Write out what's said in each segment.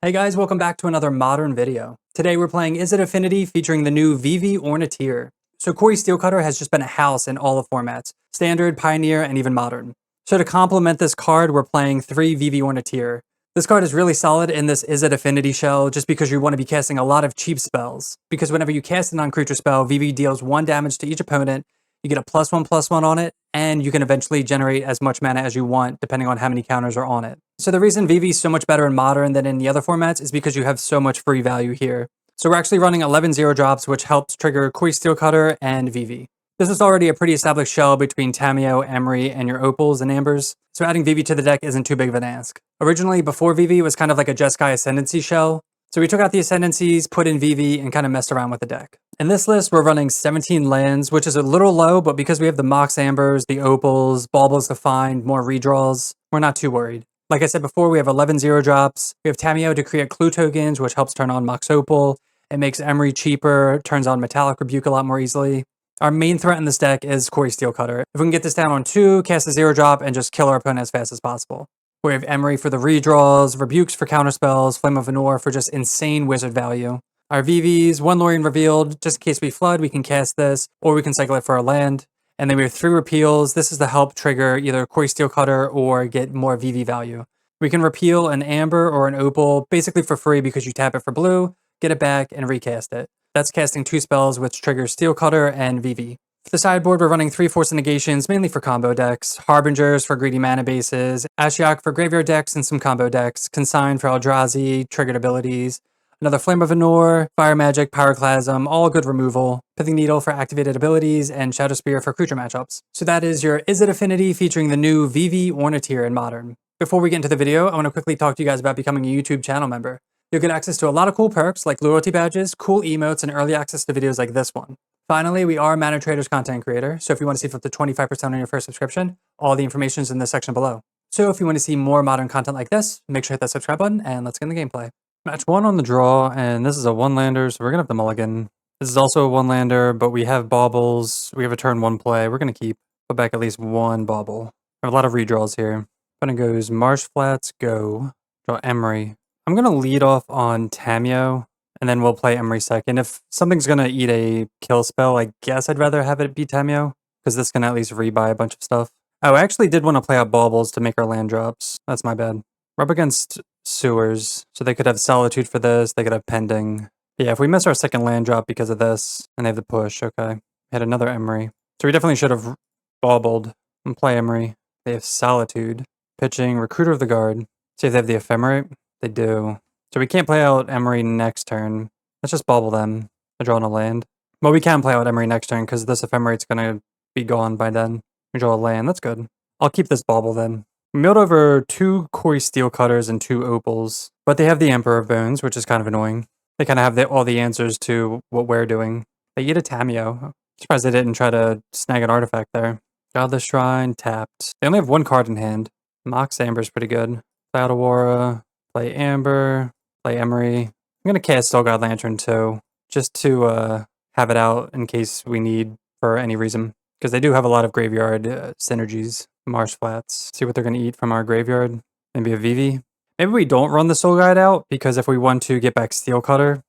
Hey guys, welcome back to another Modern video. Today we're playing Izzet Affinity featuring the new Vivi Ornitier. So Cori-Steel Cutter has just been a house in all the formats, Standard, Pioneer, and even Modern. So to complement this card, we're playing 3 Vivi Ornitier. This card is really solid in this Izzet Affinity shell just because you want to be casting a lot of cheap spells. Because whenever you cast a non-creature spell, Vivi deals 1 damage to each opponent, you get a +1/+1 on it, and you can eventually generate as much mana as you want depending on how many counters are on it. So the reason Vivi is so much better in Modern than in the other formats is because you have so much free value here. So we're actually running 11 0 drops, which helps trigger Cori-Steel Cutter and Vivi. This is already a pretty established shell between Tamiyo, Emery, and your Opals and Ambers, so adding Vivi to the deck isn't too big of an ask. Originally, before Vivi, it was kind of like a Jeskai Ascendancy shell, so we took out the Ascendancies, put in Vivi, and kind of messed around with the deck. In this list, we're running 17 lands, which is a little low, but because we have the Mox Ambers, the Opals, Baubles to find, more redraws, we're not too worried. Like I said before, we have 11 0 drops. We have Tamiyo to create clue tokens, which helps turn on Mox Opal. It makes Emery cheaper, turns on Metallic Rebuke a lot more easily. Our main threat in this deck is Cori-Steel Cutter. If we can get this down on 2, cast a 0 drop, and just kill our opponent as fast as possible. We have Emery for the redraws, Rebukes for counterspells, Flame of Anor for just insane wizard value. Our VVs, 1 Lorien Revealed, just in case we flood, we can cast this, or we can cycle it for our land. And then we have 3 repeals. This is to help trigger either Cori-Steel Cutter or get more VV value. We can repeal an Amber or an Opal basically for free because you tap it for blue, get it back, and recast it. That's casting 2 spells which trigger Steel Cutter and Vivi. For the sideboard, we're running 3 Force Negations, mainly for combo decks, Harbingers for greedy mana bases, Ashiok for graveyard decks and some combo decks, Consign for Eldrazi, triggered abilities, another Flame of Anor, Fire Magic, Pyroclasm, all good removal, Pithing Needle for activated abilities, and Shadow Spear for creature matchups. So that is your Izzet Affinity featuring the new Vivi Ornitier in Modern. Before we get into the video, I want to quickly talk to you guys about becoming a YouTube channel member. You'll get access to a lot of cool perks like loyalty badges, cool emotes, and early access to videos like this one. Finally, we are a Mana Traders content creator, so if you want to save up to 25% on your first subscription, all the information is in the section below. So if you want to see more modern content like this, make sure to hit that subscribe button, and let's get in the gameplay. Match 1 on the draw, and this is a 1-lander, so we're going to have the mulligan. This is also a 1-lander, but we have baubles, we have a turn 1 play, we're going to put back at least 1 bauble. I have a lot of redraws here. Opponent goes Marsh Flats, go. Draw Emery. I'm going to lead off on Tamiyo, and then we'll play Emery second. If something's going to eat a kill spell, I guess I'd rather have it be Tamiyo, because this can at least rebuy a bunch of stuff. Oh, I actually did want to play out baubles to make our land drops. That's my bad. We're up against Sewers, so they could have Solitude for this, they could have Pending. Yeah, if we miss our second land drop because of this, and they have the push, okay. Hit another Emery. So we definitely should have baubled and play Emery. They have Solitude. Pitching Recruiter of the Guard. See if they have the Ephemerate. They do. So we can't play out Emery next turn. Let's just bauble them. I draw on a land. Well, we can play out Emery next turn because this Ephemerate's going to be gone by then. We draw a land. That's good. I'll keep this bauble then. We milled over 2 Cori-Steel Cutters and 2 Opals, but they have the Emperor of Bones, which is kind of annoying. They kind of have all the answers to what we're doing. They eat a Tamiyo. Surprised they didn't try to snag an artifact there. Godless Shrine, tapped. They only have 1 card in hand. Mox Amber's pretty good. Play out Aurora, play Amber, play Emery. I'm going to cast Soul God Lantern too, just to have it out in case we need for any reason. Because they do have a lot of graveyard synergies. Marsh Flats. See what they're going to eat from our graveyard. Maybe a Vivi. Maybe we don't run the Soul Guide out, because if we want to get back Steel Cutter,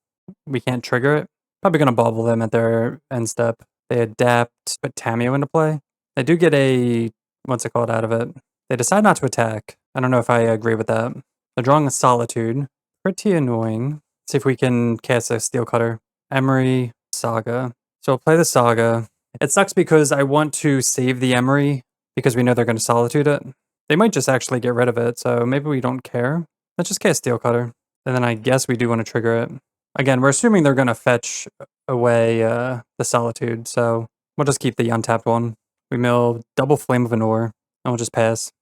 we can't trigger it. Probably going to bobble them at their end step. They adapt, put Tamiyo into play. They do get a, what's it called, out of it. They decide not to attack. I don't know if I agree with that. They're drawing a Solitude. Pretty annoying. Let's see if we can cast a Steel Cutter. Emery, Saga. So I'll play the Saga. It sucks because I want to save the Emery because we know they're going to Solitude it. They might just actually get rid of it, so maybe we don't care. Let's just cast Steel Cutter. And then I guess we do want to trigger it. Again, we're assuming they're going to fetch away the Solitude, so we'll just keep the untapped one. We mill double Flame of Anor, and we'll just pass.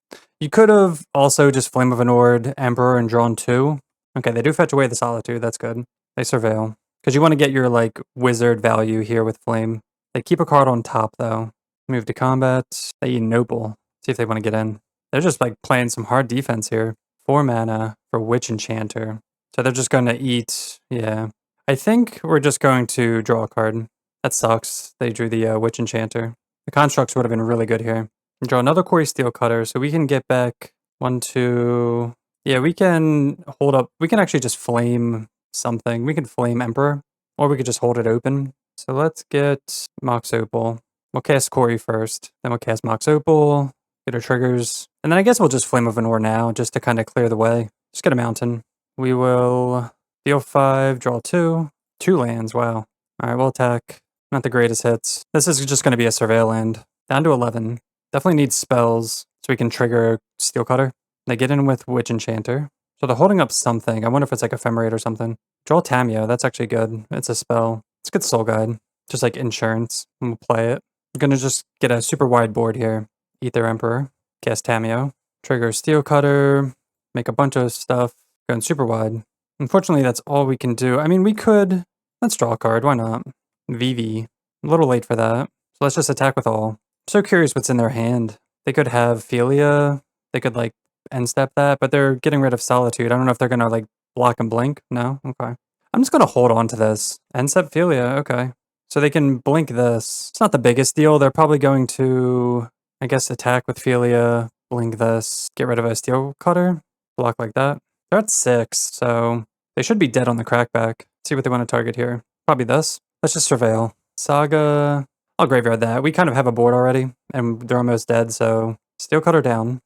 You could have also just Flame of Anor, Emperor, and drawn 2. Okay, they do fetch away the Solitude, that's good. They Surveil. Because you want to get your, like, wizard value here with Flame. They keep a card on top, though. Move to combat. They eat Noble. See if they want to get in. They're just, like, playing some hard defense here. 4 mana for Witch Enchanter. So they're just going to eat, yeah. I think we're just going to draw a card. That sucks. They drew the Witch Enchanter. The constructs would have been really good here. And draw another Cori-Steel Cutter, so we can get back 1, 2, Yeah, we can hold up. We can actually just flame something. We can flame Emperor, or we could just hold it open. So let's get Mox Opal. We'll cast Cori first, then we'll cast Mox Opal, get our triggers, and then I guess we'll just Flame of Anor now, just to kind of clear the way. Just get a mountain. We will deal 5, draw 2. 2 lands, wow. Alright, we'll attack. Not the greatest hits. This is just going to be a Surveil land. Down to 11. Definitely needs spells, so we can trigger Steel Cutter. They get in with Witch Enchanter. So they're holding up something. I wonder if it's like Ephemerate or something. Draw Tameo, that's actually good. It's a spell. Let's get Soul Guide. Just like insurance, and we'll play it. I'm gonna just get a super wide board here. Ether Emperor, cast Tameo, trigger Steel Cutter, make a bunch of stuff, going super wide. Unfortunately, that's all we can do. I mean, we could, let's draw a card, why not? Vivi, a little late for that. So let's just attack with all. I'm so curious what's in their hand. They could have Philia, they could like end step that, but they're getting rid of Solitude. I don't know if they're gonna like block and blink. No? Okay. I'm just gonna hold on to this. End step Philia, okay. So they can blink this. It's not the biggest deal. They're probably going to, I guess, attack with Philia, blink this, get rid of a Steel Cutter, block like that. They're at 6, so they should be dead on the crackback. See what they want to target here. Probably this. Let's just Surveil. Saga, I'll graveyard that. We kind of have a board already, and they're almost dead, so Steel Cutter down.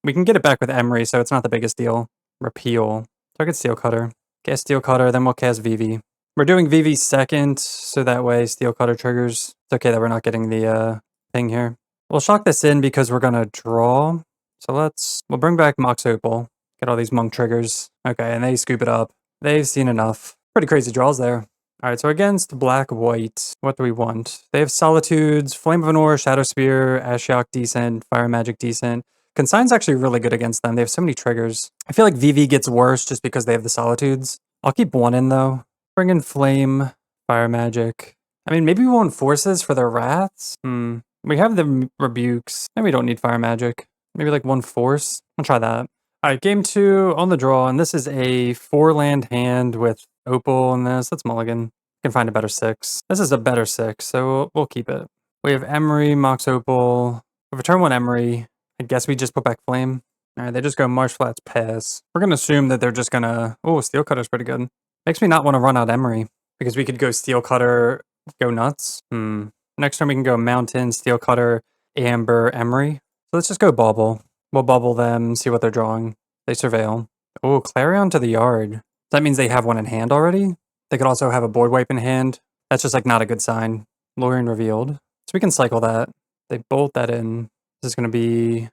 We can get it back with Emery, so it's not the biggest deal. Repeal. Target Steel Cutter. Cast Steel Cutter, then we'll cast Vivi. We're doing Vivi second, so that way Steel Cutter triggers. It's okay that we're not getting the thing here. We'll shock this in because we're gonna draw. So we'll bring back Mox Opal. Get all these monk triggers. Okay, and they scoop it up. They've seen enough. Pretty crazy draws there. Alright, so against black-white, what do we want? They have Solitudes, Flame of Anor, Shadow Spear, Ashiok decent, Fire Magic decent. Consign's actually really good against them. They have so many triggers. I feel like Vivi gets worse just because they have the Solitudes. I'll keep one in though. Bring in Flame, Fire Magic. I mean, maybe we want Forces for their Wraths? We have the Rebukes. Maybe we don't need Fire Magic. Maybe like one Force. I'll try that. Alright, game 2 on the draw, and this is a 4-land hand with Opal in this. Let's mulligan. We can find a better 6. This is a better 6, so we'll keep it. We have Emery, Mox Opal. We have a turn 1 Emery. I guess we just put back Flame. Alright, they just go Marsh Flats, pass. We're gonna assume that they're just gonna... Oh, Steel Cutter's pretty good. Makes me not want to run out Emery, because we could go Steel Cutter, go nuts. Next turn we can go Mountain, Steel Cutter, Amber, Emery. So let's just go Bubble. We'll bubble them, see what they're drawing. They Surveil. Oh, Clarion to the Yard. That means they have one in hand already? They could also have a board wipe in hand. That's just like not a good sign. Lorien revealed. So we can cycle that. They bolt that in. This is going to be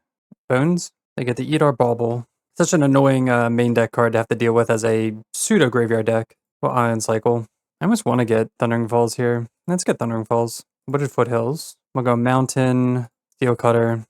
Bones. They get to eat our Bauble. Such an annoying main deck card to have to deal with as a pseudo graveyard deck. Well, Ion Cycle. I almost want to get Thundering Falls here. Let's get Thundering Falls. Wooded Foothills. We'll go Mountain, Steel Cutter,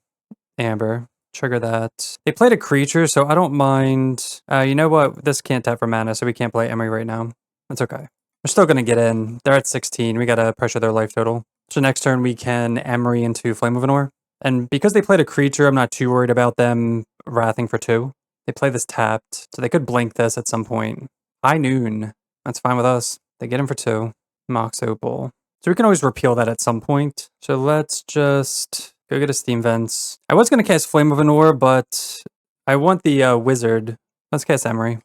Amber. Trigger that. They played a creature, so I don't mind. You know what? This can't tap for mana, so we can't play Emery right now. That's okay. We're still going to get in. They're at 16. We got to pressure their life total. So next turn, we can Emery into Flame of Anor. And because they played a creature, I'm not too worried about them wrathing for 2. They play this tapped, so they could blink this at some point. High Noon. That's fine with us. They get him for 2. Mox Opal. So we can always repeal that at some point. So let's just go get a Steam Vents. I was going to cast Flame of Anor, but I want the Wizard. Let's cast Emery.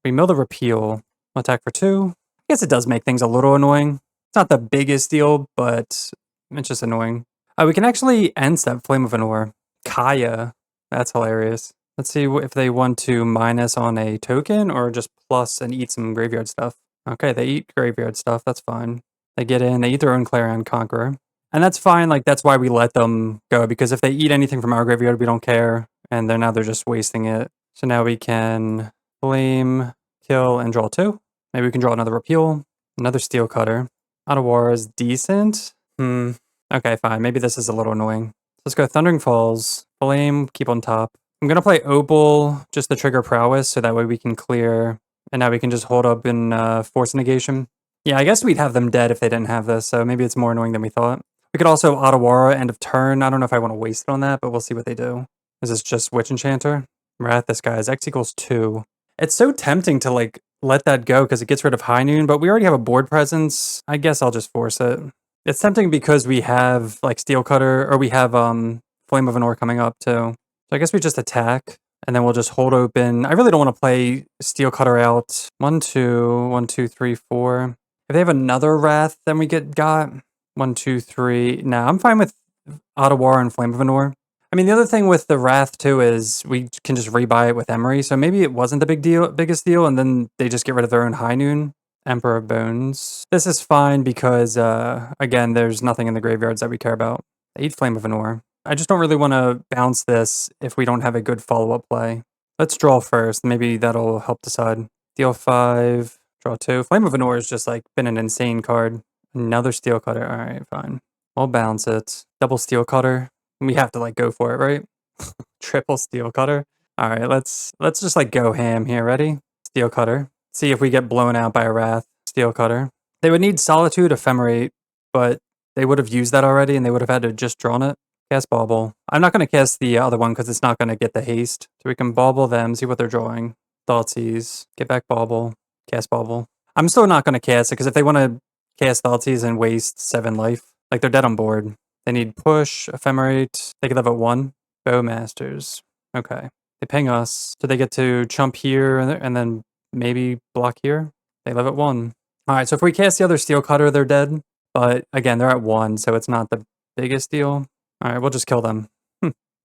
We mill the Repeal. We'll attack for 2. I guess it does make things a little annoying. It's not the biggest deal, but it's just annoying. We can actually end step Flame of Anor. Kaya. That's hilarious. Let's see if they want to minus on a token or just plus and eat some graveyard stuff. Okay, they eat graveyard stuff. That's fine. They get in. They eat their own Clarion Conqueror. And that's fine. Like, that's why we let them go. Because if they eat anything from our graveyard, we don't care. And now they're just wasting it. So now we can Flame, kill, and draw 2. Maybe we can draw another Repeal. Another Steel Cutter. Otawara is decent. Okay, fine. Maybe this is a little annoying. Let's go Thundering Falls. Flame, keep on top. I'm going to play Opal just to trigger Prowess, so that way we can clear. And now we can just hold up in Force Negation. Yeah, I guess we'd have them dead if they didn't have this, so maybe it's more annoying than we thought. We could also Otawara end of turn. I don't know if I want to waste it on that, but we'll see what they do. Is this just Witch Enchanter? Wrath this guy is X equals 2. It's so tempting to like let that go because it gets rid of High Noon, but we already have a board presence. I guess I'll just force it. It's tempting because we have like Steel Cutter, or we have Flame of Anor coming up too. So I guess we just attack And then we'll just hold open. I really don't want to play Steel Cutter out. 1, 2, 1, 2, 3, 4. If they have another Wrath, then we got 1, 2, 3. Nah, I'm fine with Ottawa and Flame of Anor. I mean, the other thing with the Wrath too is we can just rebuy it with Emery. So maybe it wasn't the biggest deal, and then they just get rid of their own High Noon. Emperor Bones. This is fine because again, there's nothing in the graveyards that we care about. 8 Flame of Anor. I just don't really want to bounce this if we don't have a good follow-up play. Let's draw first. Maybe that'll help decide. Deal 5, draw 2. Flame of Anor has just like been an insane card. Another Steel Cutter. All right, fine. We'll bounce it. Double Steel Cutter. We have to like go for it, right? Triple Steel Cutter. All right, let's just like go ham here. Ready? Steel Cutter. See if we get blown out by a Wrath. Steel Cutter. They would need Solitude, Ephemerate, but they would have used that already and they would have had to just drawn it. Cast Bauble. I'm not going to cast the other one because it's not going to get the haste. So we can Bauble them, see what they're drawing. Thoughtseize. Get back Bauble. Cast Bauble. I'm still not going to cast it because if they want to cast Thoughtseize and waste 7 life, like they're dead on board. They need Push, Ephemerate. They could live at 1. Bowmasters. Okay. They ping us. So they get to chump here and then maybe block here. They live at 1. All right, so if we cast the other Steel Cutter, they're dead. But again, they're at 1, so it's not the biggest deal. All right, we'll just kill them.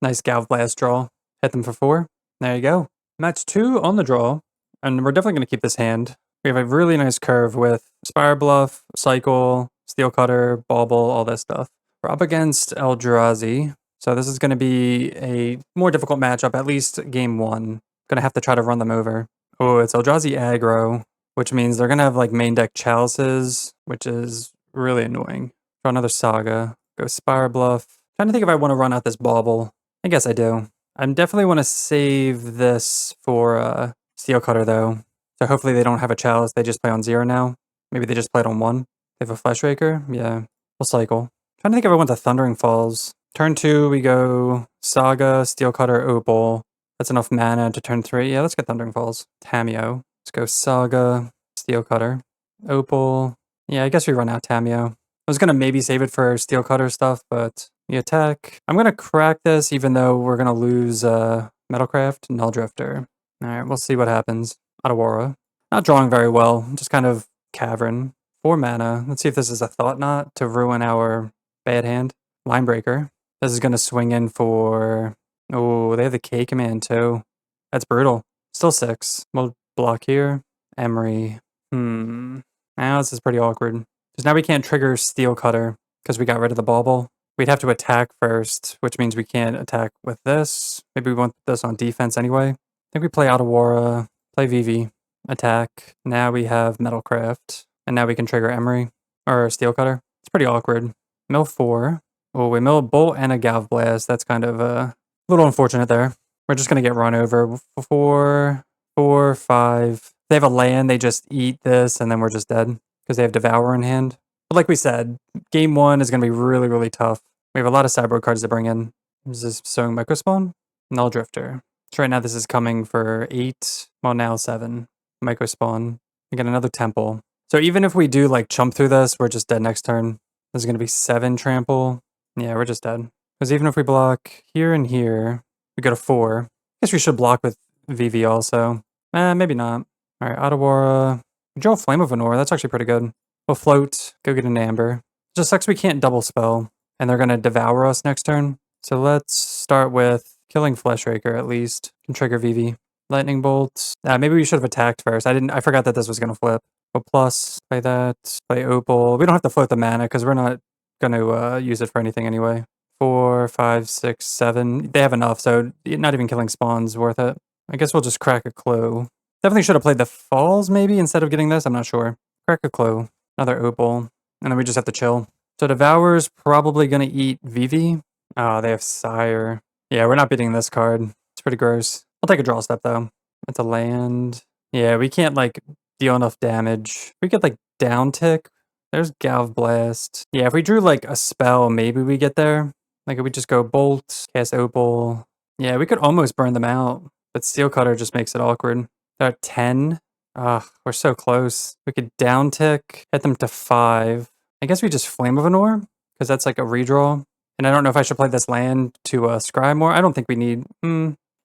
Nice Galv Blast draw. Hit them for 4. There you go. Match 2 on the draw. And we're definitely going to keep this hand. We have a really nice curve with Spire Bluff, Cycle, Steel Cutter, Bauble, all this stuff. We're up against Eldrazi. So this is going to be a more difficult matchup, at least game 1. Going to have to try to run them over. Oh, it's Eldrazi Aggro, which means they're going to have like main deck Chalices, which is really annoying. Draw another Saga. Go Spire Bluff. Trying to think if I want to run out this Bauble. I guess I do. I definitely want to save this for Steel Cutter though. So hopefully they don't have a Chalice. They just play on 0 now. Maybe they just played on 1. They have a Fleshraker. Yeah. We'll cycle. Trying to think if I want the Thundering Falls. Turn 2, we go Saga, Steel Cutter, Opal. That's enough mana to turn 3. Yeah, let's get Thundering Falls. Tameo. Let's go Saga, Steel Cutter, Opal. Yeah, I guess we run out Tameo. I was going to maybe save it for Steel Cutter stuff, but we attack. I'm going to crack this even though we're going to lose Metalcraft, Null Drifter. All right, we'll see what happens. Ottawa. Not drawing very well, just kind of Cavern. 4 mana. Let's see if this is a Thought Knot to ruin our bad hand. Linebreaker. This is going to swing in for... Oh, they have the K command too. That's brutal. Still 6. We'll block here. Emery. Now this is pretty awkward. Because now we can't trigger Steel Cutter because we got rid of the Bauble. We'd have to attack first, which means we can't attack with this. Maybe we want this on defense anyway. I think we play Ottawa, play Vivi, attack. Now we have Metalcraft. And now we can trigger Emery or Steel Cutter. It's pretty awkward. Mill 4. Oh, we mill a Bolt and a Galv Blast. That's kind of a little unfortunate there. We're just going to get run over. 4, 4, 5. They have a land, they just eat this, and then we're just dead because they have Devour in hand. But like we said, game 1 is going to be really, really tough. We have a lot of sideboard cards to bring in. Is this Sowing Microspawn? Null Drifter. So right now this is coming for 8, well now 7. Microspawn. We get another Temple. So even if we do like chump through this, we're just dead next turn. This is going to be 7 trample. Yeah, we're just dead. Because even if we block here and here, we go to 4. I guess we should block with Vivi also. Maybe not. All right, Ottawa. We draw Flame of Anor. That's actually pretty good. We'll float. Go get an Amber. Just sucks we can't double spell. And they're going to devour us next turn. So let's start with killing Fleshraker at least. Can trigger Vivi. Lightning Bolt. Maybe we should have attacked first. I forgot that this was going to flip. Well, plus, play that. Play Opal. We don't have to float the mana because we're not going to use it for anything anyway. 4, 5, 6, 7. They have enough, so not even killing spawn's worth it. I guess we'll just crack a Clue. Definitely should have played the Falls maybe instead of getting this. I'm not sure. Crack a Clue. Another Opal. And then we just have to chill. So Devour's probably going to eat Vivi. Oh, they have Sire. Yeah, we're not beating this card. It's pretty gross. I'll take a draw step though. It's a land. Yeah, we can't like deal enough damage. We get like down tick. There's Galv Blast. Yeah, if we drew like a spell, maybe we get there. Like if we just go Bolt, cast Opal. Yeah, we could almost burn them out. But Steel Cutter just makes it awkward. They're at 10. Ugh, we're so close. We could down tick, hit them to 5. I guess we just Flame of Anor, because that's like a redraw. And I don't know if I should play this land to scry more. I don't think we need...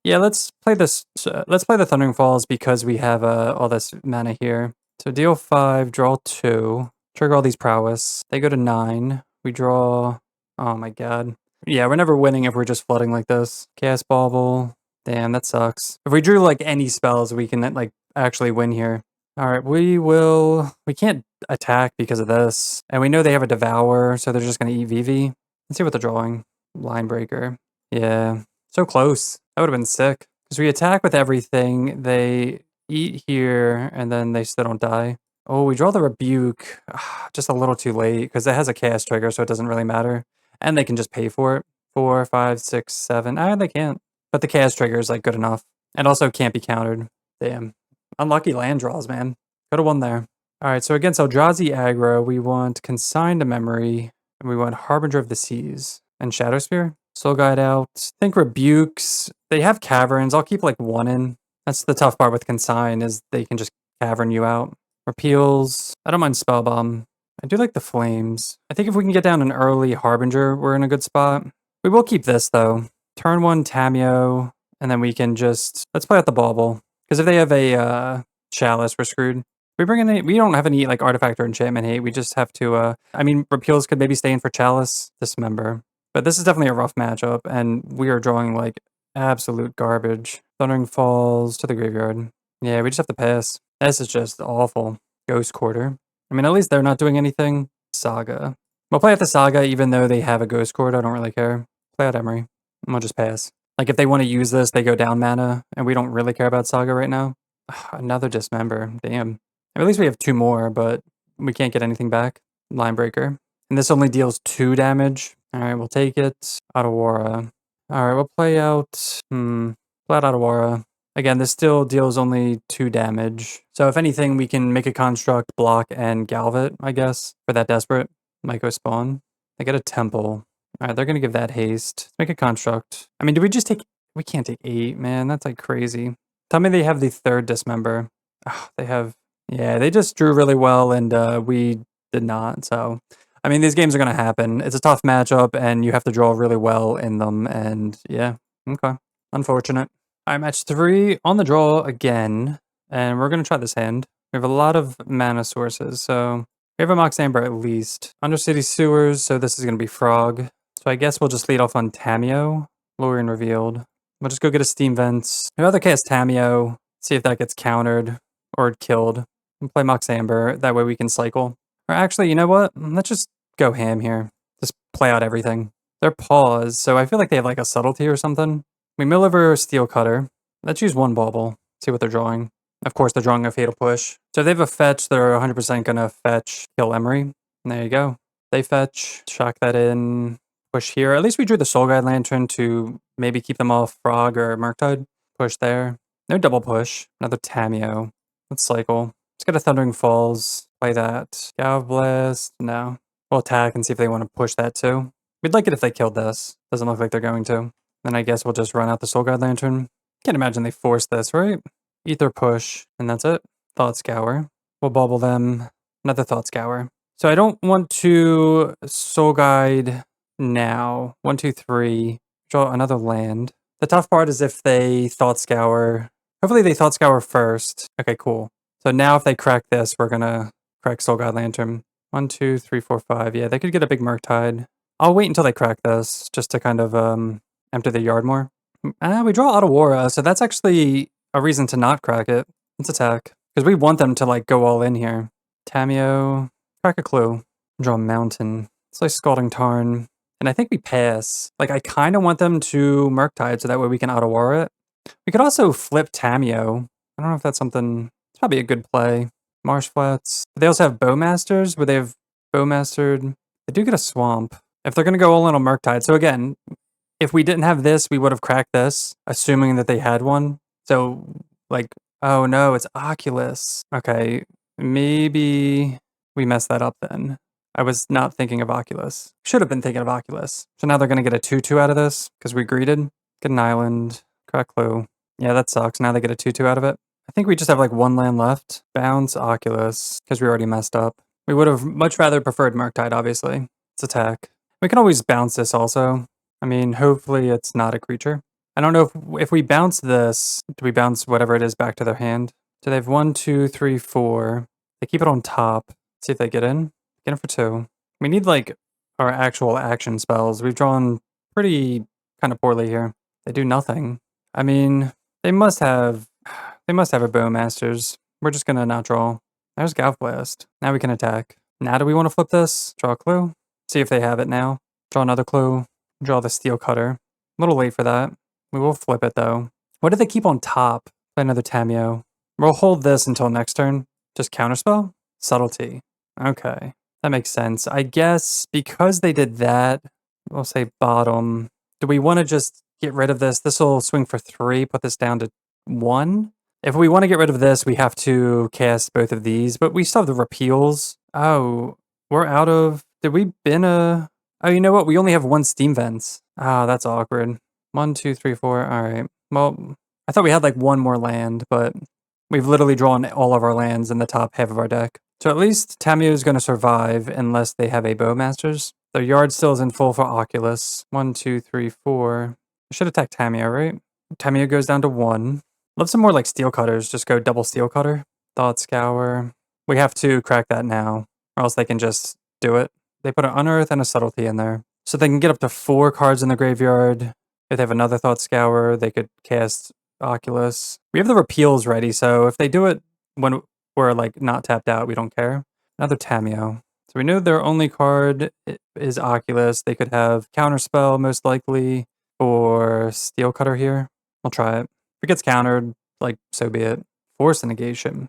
Yeah, let's play this. Let's play the Thundering Falls because we have all this mana here. So deal 5, draw 2, trigger all these prowess. They go to 9. We draw. Oh my god. Yeah, we're never winning if we're just flooding like this. Cast Bauble. Damn, that sucks. If we drew like any spells, we can like actually win here. All right, we will. We can't attack because of this, and we know they have a Devour, so they're just gonna eat Vivi. Let's see what they're drawing. Line Breaker. Yeah, so close. That would have been sick. Because we attack with everything, they eat here, and then they still don't die. Oh, we draw the Rebuke. Just a little too late, because it has a cast trigger, so it doesn't really matter. And they can just pay for it. 4, 5, 6, 7. They can't. But the cast trigger is like good enough. And also can't be countered. Damn. Unlucky land draws, man. Could have won there. Alright, so against Eldrazi Aggro, we want Consign to Memory, and we want Harbinger of the Seas. And Shadow Spear? Soul Guide out. Think Rebukes. They have Caverns. I'll keep like 1 in. That's the tough part with Consign, is they can just Cavern you out. Repeals. I don't mind Spellbomb. I do like the Flames. I think if we can get down an early Harbinger, we're in a good spot. We will keep this though. Turn 1 Tameo, and then we can just... Let's play out the Bauble. Because if they have a Chalice, we're screwed. We bring in we don't have any like artifact or enchantment hate. We just have to I mean, Repeals could maybe stay in for Chalice. Dismember. But this is definitely a rough matchup, and we are drawing like absolute garbage. Thundering Falls to the graveyard. Yeah, we just have to pass. This is just awful. Ghost Quarter. I mean, at least they're not doing anything. Saga. We'll play out the Saga even though they have a Ghost Quarter. I don't really care. Play out Emery. And we'll just pass. Like if they want to use this, they go down mana, and we don't really care about Saga right now. Another Dismember. Damn. At least we have 2 more, but we can't get anything back. Line Breaker. And this only deals 2 damage. Alright, we'll take it. Otawara. Alright, we'll play out... Play out Otawara. Again, this still deals only 2 damage. So if anything, we can make a construct, block, and Galvet, I guess, for that Desperate. Might go spawn. I get a Temple. Alright, they're gonna give that haste. Let's make a construct. I mean, do we just take... We can't take 8, man. That's like crazy. Tell me they have the 3rd Dismember. Oh, they have... Yeah, they just drew really well, and we did not, so... I mean, these games are going to happen. It's a tough matchup, and you have to draw really well in them, and yeah, okay. Unfortunate. All right, match 3 on the draw again, and we're going to try this hand. We have a lot of mana sources, so we have a Mox Amber at least. Undercity Sewers, so this is going to be Frog. So I guess we'll just lead off on Tameo. Lorien Revealed. We'll just go get a Steam Vents. I'd rather cast Tameo, see if that gets countered or killed, and play Mox Amber. That way we can cycle. Or actually, you know what? Let's just go ham here. Just play out everything. They're paused, so I feel like they have like a subtlety or something. We mill over Steel Cutter. Let's use 1 Bauble. See what they're drawing. Of course, they're drawing a Fatal Push. So if they have a fetch, they're 100% going to fetch, kill Emery. And there you go. They fetch, shock that in, push here. At least we drew the Soul Guide Lantern to maybe keep them off Frog or Murktide. Push there. No double push. Another Tameo. Let's cycle. Let's get a Thundering Falls. Play that. Gav Blast. No. We'll attack and see if they want to push that too. We'd like it if they killed this. Doesn't look like they're going to. Then I guess we'll just run out the Soul Guide Lantern. Can't imagine they forced this, right? Ether Push. And that's it. Thought Scour. We'll bubble them. Another Thought Scour. So I don't want to Soul Guide now. 1, 2, 3. Draw another land. The tough part is if they Thought Scour. Hopefully they Thought Scour first. Okay, cool. So now if they crack this, we're gonna crack Soul Guide Lantern. 1, 2, 3, 4, 5. Yeah, they could get a big Murktide. I'll wait until they crack this, just to kind of empty the yard more. We draw Otawara, so that's actually a reason to not crack it. Let's attack. Because we want them to like go all in here. Tameo, crack a clue. Draw a Mountain. It's like Scalding Tarn. And I think we pass. Like I kind of want them to Murktide so that way we can Otawara it. We could also flip Tameo. I don't know if that's something... It's probably a good play. Marsh Flats. They also have Bowmasters, where they have Bowmastered. They do get a Swamp. If they're going to go all in on Murktide. So again, if we didn't have this, we would have cracked this, assuming that they had one. So, like, oh no, it's Oculus. Okay, maybe we messed that up then. I was not thinking of Oculus. Should have been thinking of Oculus. So now they're going to get a 2/2 out of this, because we greeted. Get an island. Crack clue. Yeah, that sucks. Now they get a 2/2 out of it. I think we just have like 1 land left. Bounce Oculus, because we already messed up. We would have much rather preferred Murktide, obviously. Let's attack. We can always bounce this also. I mean, hopefully it's not a creature. I don't know if we bounce this, do we bounce whatever it is back to their hand? So they have 1, 2, 3, 4. They keep it on top. See if they get in. Get in for 2. We need like our actual action spells. We've drawn pretty kind of poorly here. They do nothing. I mean, they must have a Bowmasters. We're just gonna not draw. There's Galv Blast. Now we can attack. Now do we want to flip this? Draw a clue. See if they have it now. Draw another clue. Draw the Steel Cutter. A little late for that. We will flip it though. What do they keep on top? Play another Tameo. We'll hold this until next turn. Just counterspell? Subtlety. Okay. That makes sense. I guess because they did that, we'll say bottom. Do we want to just get rid of this? This will swing for 3, put this down to 1. If we want to get rid of this, we have to cast both of these, but we still have the repeals. Oh, we're out of... Did we bin a... Oh, you know what? We only have 1 Steam Vents. Ah, that's awkward. 1, 2, 3, 4. All right. Well, I thought we had like 1 more land, but we've literally drawn all of our lands in the top half of our deck. So at least Tameo is going to survive unless they have a Bowmasters. Their yard still is in full for Oculus. 1, 2, 3, 4. I should attack Tameo, right? Tameo goes down to 1. Love some more like Steel Cutters. Just go double Steel Cutter. Thought Scour. We have to crack that now, or else they can just do it. They put an Unearth and a Subtlety in there. So they can get up to 4 cards in the graveyard. If they have another Thought Scour, they could cast Oculus. We have the repeals ready, so if they do it when we're like not tapped out, we don't care. Another Tameo. So we know their only card is Oculus. They could have Counterspell most likely, or Steel Cutter here. We'll try it. If it gets countered, like, so be it. Force a negation.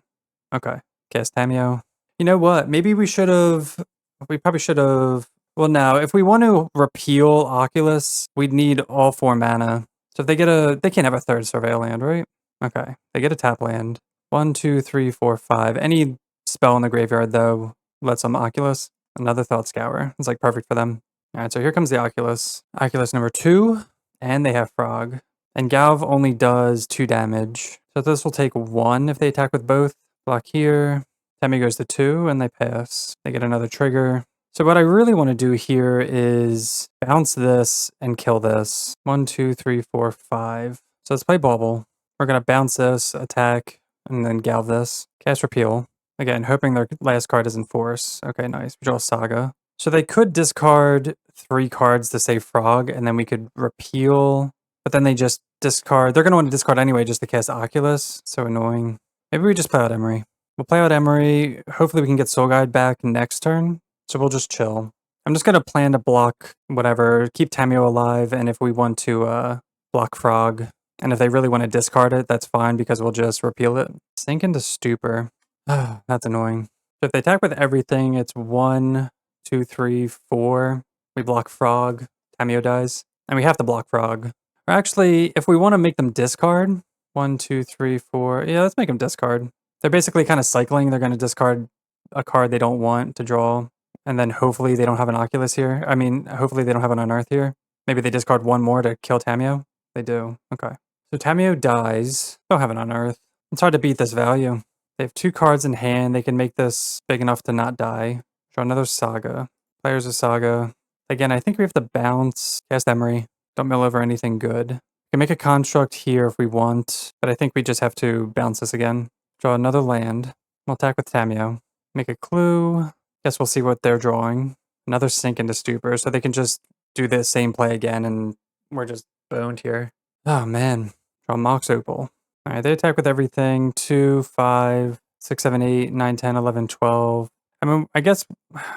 Okay. Cast Tameo. You know what? Maybe we should have... We probably should have... Well, now, if we want to repeal Oculus, we'd need all 4 mana. So if they get a... They can't have a 3rd Surveil land, right? Okay. They get a tap land. 1, 2, 3, 4, 5. Any spell in the graveyard, though, lets them Oculus. Another Thought Scour. It's, like, perfect for them. Alright, so here comes the Oculus. Oculus number 2. And they have Frog. And Galv only does 2 damage. So this will take 1 if they attack with both. Block here. Tameo goes to 2 and they pass. They get another trigger. So what I really want to do here is bounce this and kill this. 1, 2, 3, 4, 5. So let's play Bauble. We're going to bounce this, attack, and then Galv this. Cast Repeal. Again, hoping their last card is in Force. Okay, nice. We draw Saga. So they could discard 3 cards to save Frog, and then we could repeal... But then they just discard. They're going to want to discard anyway just to cast Oculus. So annoying. Maybe we just play out Emery. We'll play out Emery. Hopefully we can get Soul Guide back next turn. So we'll just chill. I'm just going to plan to block whatever. Keep Tameo alive. And if we want to block Frog. And if they really want to discard it, that's fine because we'll just repeal it. Sink into Stupor. That's annoying. So if they attack with everything, it's 1, 2, 3, 4. We block Frog. Tameo dies. And we have to block Frog. Or actually, if we want to make them discard, 1, 2, 3, 4. Yeah, let's make them discard. They're basically kind of cycling. They're going to discard a card they don't want to draw. And then hopefully they don't have an Oculus here. I mean, hopefully they don't have an Unearth here. Maybe they discard 1 more to kill Tameo. They do. Okay. So Tameo dies. Don't have an Unearth. It's hard to beat this value. They have 2 cards in hand. They can make this big enough to not die. Draw another Saga. Players of Saga. Again, I think we have to bounce. Cast Emery. Don't mill over anything good. We can make a construct here if we want, but I think we just have to bounce this again. Draw another land. We'll attack with Tameo. Make a clue. Guess we'll see what they're drawing. Another Sink into Stupor, so they can just do the same play again, and we're just boned here. Oh, man. Draw Mox Opal. All right, they attack with everything. 2, 5, 6, 7, 8, 9, 10, 11, 12. I mean, I guess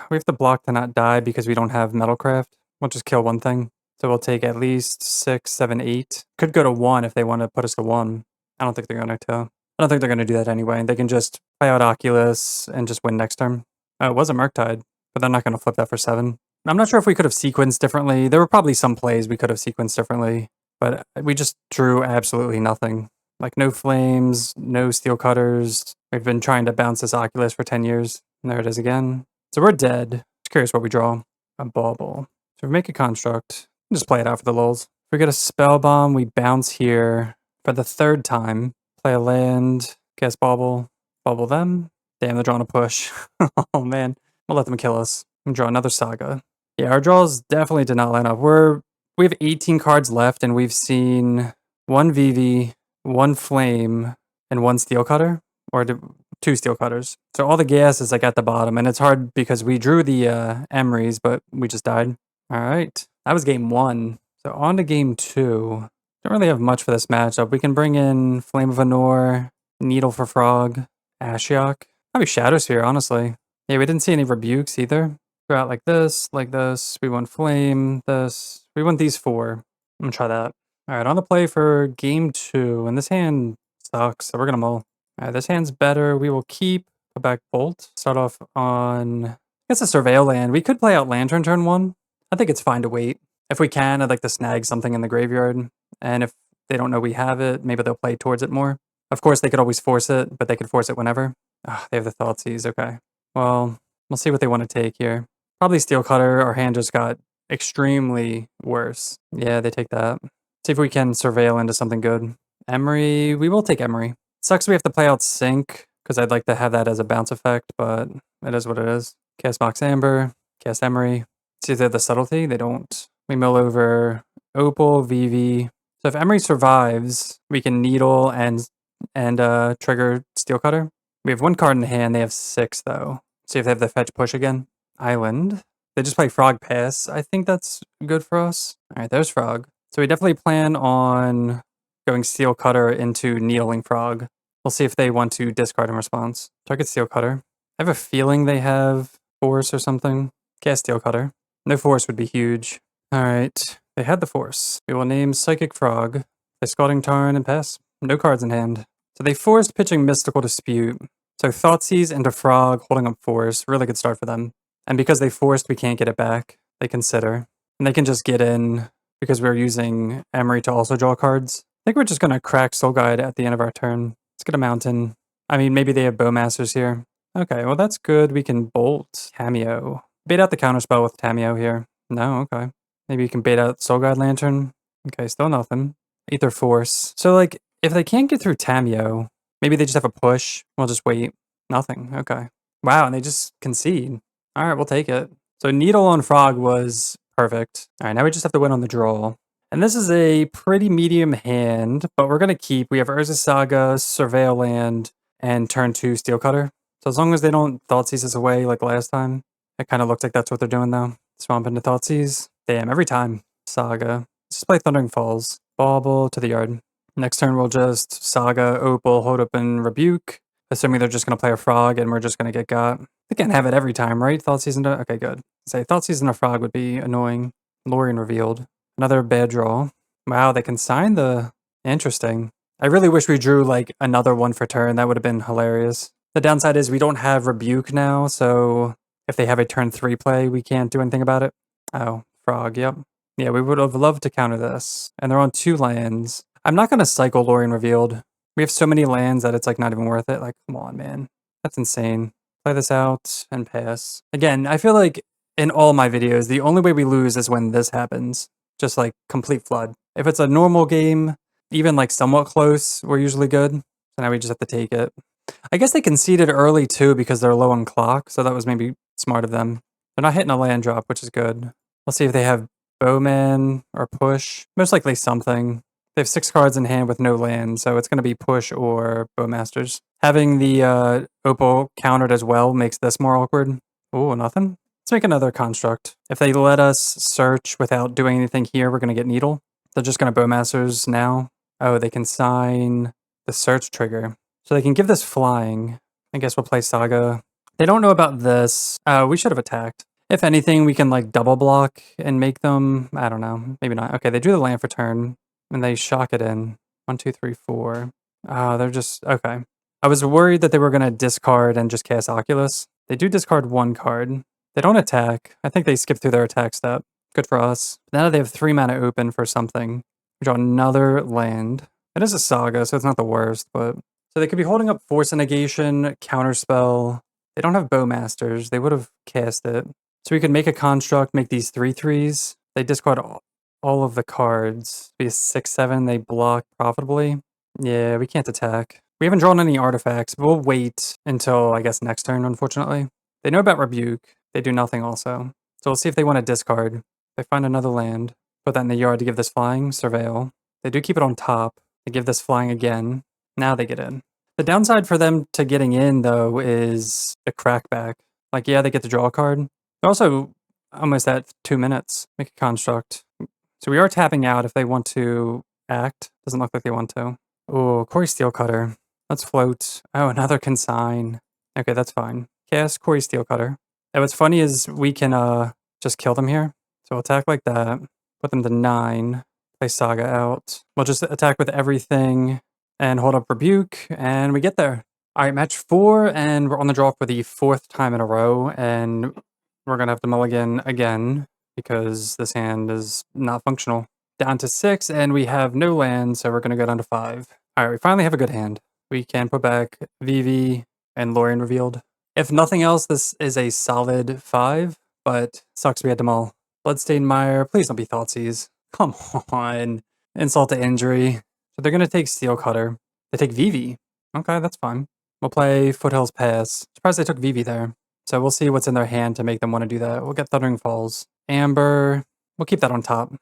we have to block to not die because we don't have Metalcraft. We'll just kill one thing. So we'll take at least 6, 7, 8. Could go to 1 if they want to put us to 1. I don't think they're going to. I don't think they're going to do that anyway. They can just play out Oculus and just win next turn. It was a Murktide, but they're not going to flip that for 7. I'm not sure if we could have sequenced differently. There were probably some plays we could have sequenced differently, but we just drew absolutely nothing. Like no flames, no Steel Cutters. We've been trying to bounce this Oculus for 10 years. And there it is again. So we're dead. Just curious what we draw. A Bauble. So we make a construct. Just play it out for the lulz. If we get a Spell Bomb, we bounce here for the 3rd time. Play a land, cast Bauble, Bauble them. Damn, they're drawing a push. Oh man, we'll let them kill us. And draw another Saga. Yeah, our draws definitely did not line up. We have 18 cards left, and we've seen 1 Vivi, 1 Flame, and 1 Steel Cutter, or 2 Steel Cutters. So all the gas is like at the bottom, and it's hard because we drew the Emeries, but we just died. All right, that was game 1. So on to game 2. Don't really have much for this matchup. We can bring in Flame of Anor, Needle for Frog, Ashiok. Probably Shadow Sphere, honestly. Yeah, we didn't see any rebukes either. Go out like this, like this. We want Flame, this. We want these 4. I'm gonna try that. All right, on the play for game 2, and this hand sucks, so we're gonna mull. All right, this hand's better. We will keep a back bolt. Start off on, I guess, a Surveil land. We could play out Lantern turn 1. I think it's fine to wait. If we can, I'd like to snag something in the graveyard. And if they don't know we have it, maybe they'll play towards it more. Of course, they could always force it, but they could force it whenever. They have the Thoughtseize, okay. Well, we'll see what they want to take here. Probably Steel Cutter. Our hand just got extremely worse. Yeah, they take that. See if we can surveil into something good. Emery, we will take Emery. Sucks we have to play out Sync, because I'd like to have that as a bounce effect, but it is what it is. Cast Box Amber, cast Emery. See if they have the Subtlety, they don't. We mill over Opal, Vivi. So if Emery survives, we can Needle and trigger Steel Cutter. We have 1 card in hand, they have 6 though. See if they have the fetch push again. Island. They just play Frog Pass. I think that's good for us. All right, there's Frog. So we definitely plan on going Steel Cutter into Needling Frog. We'll see if they want to discard in response. Target Steel Cutter. I have a feeling they have Force or something. Cast Steel Cutter. No Force would be huge. All right, they had the Force. We will name Psychic Frog. Play Scalding Tarn and pass. No cards in hand. So they forced pitching Mystical Dispute. So Thoughtseize into Frog, holding up Force. Really good start for them. And because they forced, we can't get it back. They consider. And they can just get in because we're using Emery to also draw cards. I think we're just going to crack Soul Guide at the end of our turn. Let's get a Mountain. I mean, maybe they have Bowmasters here. Okay, well that's good. We can Bolt. Cameo. Bait out the counterspell with Tameo here. No, okay. Maybe you can bait out Soul Guide Lantern. Okay, still nothing. Ether Force. So like, if they can't get through Tameo, maybe they just have a push. We'll just wait. Nothing. Okay. Wow, and they just concede. All right, we'll take it. So Needle on Frog was perfect. All right, now we just have to win on the draw. And this is a pretty medium hand, but we're going to keep. We have Urza Saga, Surveil Land, and turn 2 Steel Cutter. So as long as they don't Thoughtseize us away like last time, it kind of looks like that's what they're doing though. Swamp into Thoughtseize. Damn, every time. Saga. Let's just play Thundering Falls. Bauble to the yard. Next turn we'll just Saga, Opal, hold up, and Rebuke. Assuming they're just going to play a Frog and we're just going to get got. They can't have it every time, right? Thoughtseize into... Okay, good. Say Thoughtseize into Frog would be annoying. Lorien revealed. Another bad draw. Wow, they can sign the... Interesting. I really wish we drew like another one for turn. That would have been hilarious. The downside is we don't have Rebuke now, so if they have a turn 3 play, we can't do anything about it. Oh, Frog, yep. Yeah, we would have loved to counter this. And they're on 2 lands. I'm not going to cycle Lorien Revealed. We have so many lands that it's like not even worth it. Like, come on, man. That's insane. Play this out and pass. Again, I feel like in all my videos, the only way we lose is when this happens. Just like complete flood. If it's a normal game, even like somewhat close, we're usually good. So now we just have to take it. I guess they conceded early too because they're low on clock, so that was maybe smart of them. They're not hitting a land drop, which is good. Let's see if they have Bowman or Push. Most likely something. They have 6 cards in hand with no land, so it's going to be Push or Bowmasters. Having the Opal countered as well makes this more awkward. Oh, nothing? Let's make another construct. If they let us search without doing anything here, we're going to get Needle. They're just going to Bowmasters now. Oh, they can sign the search trigger. So they can give this flying. I guess we'll play Saga. They don't know about this. We should have attacked. If anything, we can like double block and make them, I don't know, maybe not. Okay, they drew the land for turn and they shock it in. 1, 2, 3, 4. They're just, okay. I was worried that they were going to discard and just cast Oculus. They do discard 1 card. They don't attack. I think they skip through their attack step. Good for us. Now they have 3 mana open for something. We draw another land. It is a Saga, so it's not the worst, but... So they could be holding up Force and Negation, Counterspell. They don't have Bowmasters. They would have cast it. So we could make a construct, make these 3/3s. They discard all of the cards. Be a 6/7. They block profitably. Yeah, we can't attack. We haven't drawn any artifacts. We'll wait until, I guess, next turn, unfortunately. They know about Rebuke. They do nothing also. So we'll see if they want to discard. They find another land. Put that in the yard to give this flying. Surveil. They do keep it on top. They give this flying again. Now they get in. The downside for them to getting in, though, is the crackback. Like, yeah, they get to draw a card. They're also almost at 2 minutes. Make a construct. So we are tapping out if they want to act. Doesn't look like they want to. Oh, Cori-Steel Cutter. Let's float. Oh, another consign. Okay, that's fine. Cast Cori-Steel Cutter. And what's funny is we can just kill them here. So we'll attack like that. Put them to 9. Play Saga out. We'll just attack with everything and hold up Rebuke, and we get there. All right, match 4, and we're on the draw for the 4th time in a row, and we're going to have to mulligan again because this hand is not functional. Down to 6, and we have no land, so we're going to go down to 5. All right, we finally have a good hand. We can put back Vivi and Lorien revealed. If nothing else, this is a solid 5, but sucks we had to mull. Bloodstained Mire, please don't be Thoughtseize. Come on. Insult to injury. So they're going to take Steel Cutter. They take Vivi. Okay, that's fine. We'll play Foothills Pass. Surprised they took Vivi there. So we'll see what's in their hand to make them want to do that. We'll get Thundering Falls. Amber. We'll keep that on top.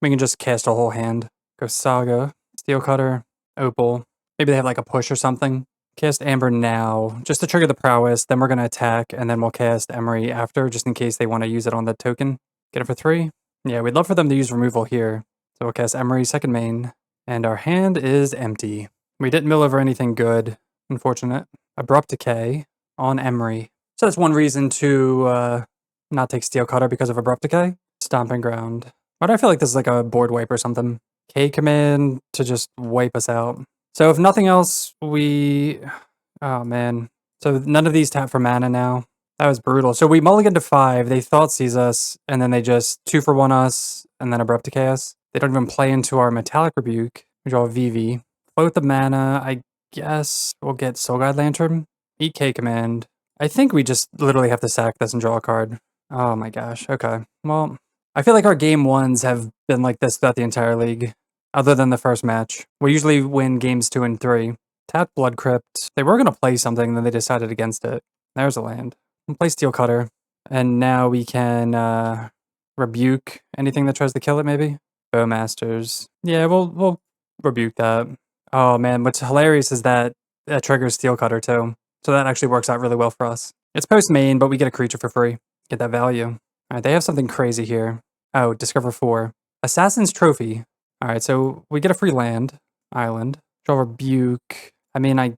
We can just cast a whole hand. Go Saga. Steel Cutter. Opal. Maybe they have like a push or something. Cast Amber now, just to trigger the prowess. Then we're going to attack, and then we'll cast Emery after, just in case they want to use it on the token. Get it for 3. Yeah, we'd love for them to use removal here. So we'll cast Emery, second main. And our hand is empty. We didn't mill over anything good. Unfortunate. Abrupt Decay on Emery. So that's one reason to not take Steel Cutter because of Abrupt Decay. Stomping Ground. Why do I feel like this is like a board wipe or something? K command to just wipe us out. So if nothing else, we... Oh, man. So none of these tap for mana now. That was brutal. So we mulligan to 5, they Thoughtseize us, and then they just 2-for-1 us, and then Abrupt Decay us. They don't even play into our Metallic Rebuke. We draw a Vivi. Float the mana, I guess we'll get Soul Guide Lantern. Eat K command. I think we just literally have to sack this and draw a card. Oh my gosh, okay. Well, I feel like our game 1s have been like this throughout the entire league, other than the first match. We usually win games 2 and 3. Tap Blood Crypt. They were going to play something, then they decided against it. There's a land. We'll play Steel Cutter. And now we can rebuke anything that tries to kill it, maybe? Bowmasters. Yeah, we'll rebuke that. Oh man, what's hilarious is that triggers Steel Cutter too. So that actually works out really well for us. It's post main, but we get a creature for free. Get that value. All right, they have something crazy here. Oh, Discover 4. Assassin's Trophy. All right, so we get a free land, island. Draw Rebuke. I mean,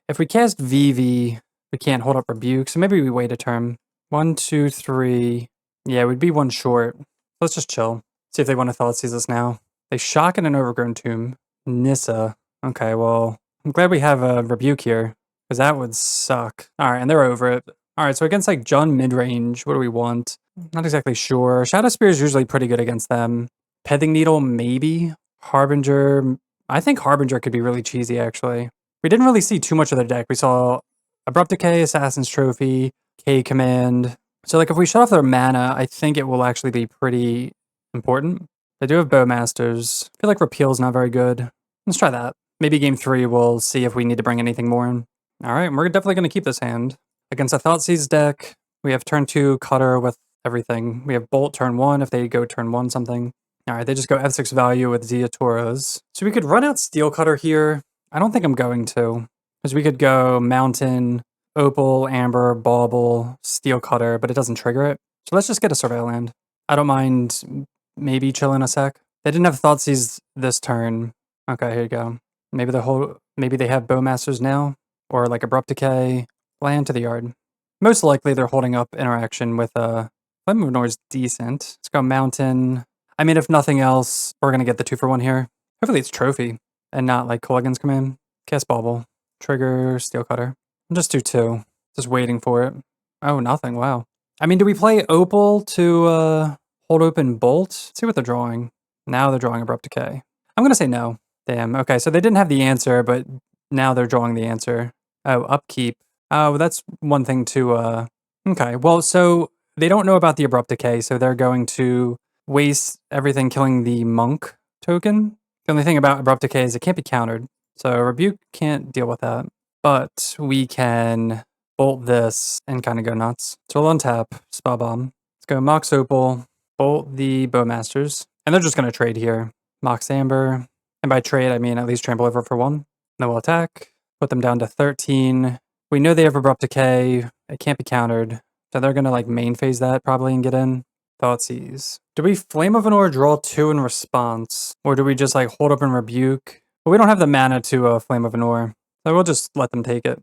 if we cast Vivi, we can't hold up Rebuke, so maybe we wait a turn. 1, 2, 3. Yeah, we'd be 1 short. Let's just chill. See if they want to Thoughtseize us now. They shock in an Overgrown Tomb. Nissa. Okay, well, I'm glad we have a Rebuke here, because that would suck. All right, and they're over it. All right, so against like John Midrange, what do we want? Not exactly sure. Shadow Spear is usually pretty good against them. Pething Needle, maybe. Harbinger. I think Harbinger could be really cheesy, actually. We didn't really see too much of their deck. We saw Abrupt Decay, Assassin's Trophy, K Command. So like if we shut off their mana, I think it will actually be pretty important. They do have Bowmasters. I feel like Repeal's not very good. Let's try that. Maybe game 3 we'll see if we need to bring anything more in. Alright, we're definitely going to keep this hand. Against a Thoughtseize deck, we have turn 2 Cutter with everything. We have Bolt turn 1 if they go turn 1 something. Alright, they just go F6 value with Ziatoros. So we could run out Steel Cutter here. I don't think I'm going to. Because we could go Mountain, Opal, Amber, Bauble, Steel Cutter, but it doesn't trigger it. So let's just get a Surveil land. I don't mind maybe chilling a sec. They didn't have Thoughtseize this turn. Okay, here you go. Maybe they have Bowmasters now, or like Abrupt Decay, land to the yard. Most likely they're holding up interaction with Flame of Nor's decent. Let's go Mountain. I mean, if nothing else, we're gonna get the 2-for-1 here. Hopefully it's Trophy and not like Culligan's Command. Cast Bauble, trigger Steel Cutter. I'll just do 2. Just waiting for it. Oh, nothing. Wow. I mean, do we play Opal to hold open Bolt? Let's see what they're drawing. Now they're drawing Abrupt Decay. I'm going to say no. Damn. Okay, so they didn't have the answer, but now they're drawing the answer. Oh, Upkeep. Oh, that's one thing to... Okay, well, so they don't know about the Abrupt Decay, so they're going to waste everything killing the Monk token. The only thing about Abrupt Decay is it can't be countered. So Rebuke can't deal with that. But we can bolt this and kind of go nuts. So we'll untap, Spa Bomb. Let's go Mox Opal, bolt the Bowmasters. And they're just going to trade here. Mox Amber, And by trade, I mean at least trample over for 1. Then we'll attack, put them down to 13. We know they have Abrupt Decay. It can't be countered. So they're going to like main phase that probably and get in. Thoughtseize. Do we Flame of an Ore draw 2 in response? Or do we just like hold up and rebuke? But we don't have the mana to Flame of an Ore. So we'll just let them take it.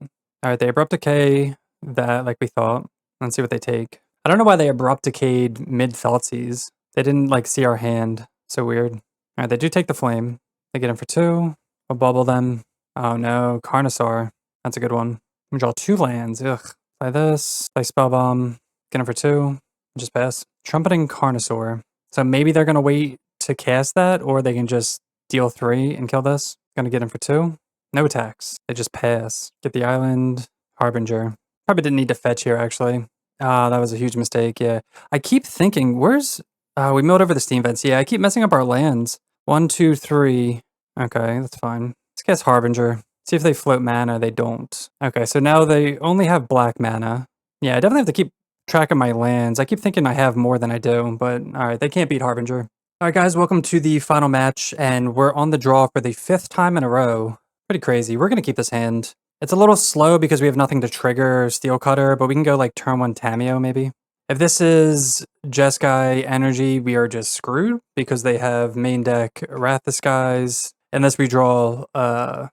Alright, they Abrupt Decay that like we thought. Let's see what they take. I don't know why they Abrupt Decayed mid Thoughtseize. They didn't like see our hand. So weird. Alright, they do take the Flame. They get in for 2. We'll bubble them. Oh no, Carnosaur. That's a good one. We draw 2 lands. Ugh. Play this. Play Spellbomb. Get in for 2. Just pass. Trumpeting Carnosaur. So maybe they're going to wait to cast that, or they can just deal 3 and kill this. Going to get in for 2. No attacks. They just pass. Get the island. Harbinger. Probably didn't need to fetch here, actually. Ah, that was a huge mistake, yeah. I keep thinking, where's... we milled over the steam vents. Yeah, I keep messing up our lands. 1, 2, 3. Okay, that's fine. Let's cast Harbinger. See if they float mana. They don't. Okay, so now they only have black mana. Yeah, I definitely have to keep track of my lands. I keep thinking I have more than I do, but alright, they can't beat Harbinger. Alright guys, welcome to the final match, and we're on the draw for the 5th time in a row. Pretty crazy. We're going to keep this hand. It's a little slow because we have nothing to trigger Steel Cutter, but we can go like turn 1 Tameo maybe. If this is Jeskai Energy, we are just screwed because they have main deck Wrath the Skies. Unless we draw our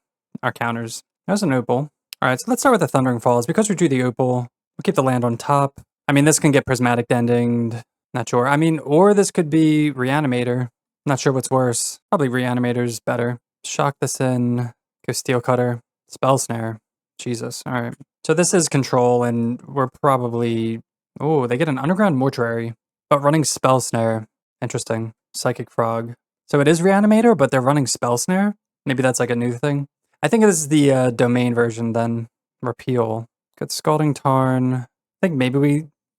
counters. There's an Opal. Alright, so let's start with the Thundering Falls. Because we drew the Opal, we'll keep the land on top. I mean, this can get Prismatic Endinged. Not sure. I mean, or this could be Reanimator. Not sure what's worse. Probably Reanimator's better. Shock this in. Go Steel Cutter. Spell Snare. Jesus. Alright. So this is control, and we're probably... Oh, they get an Underground Mortuary. But running Spell Snare. Interesting. Psychic Frog. So it is Reanimator, but they're running Spell Snare? Maybe that's like a new thing. I think this is the domain version then. Repeal. Good Scalding Tarn. I think maybe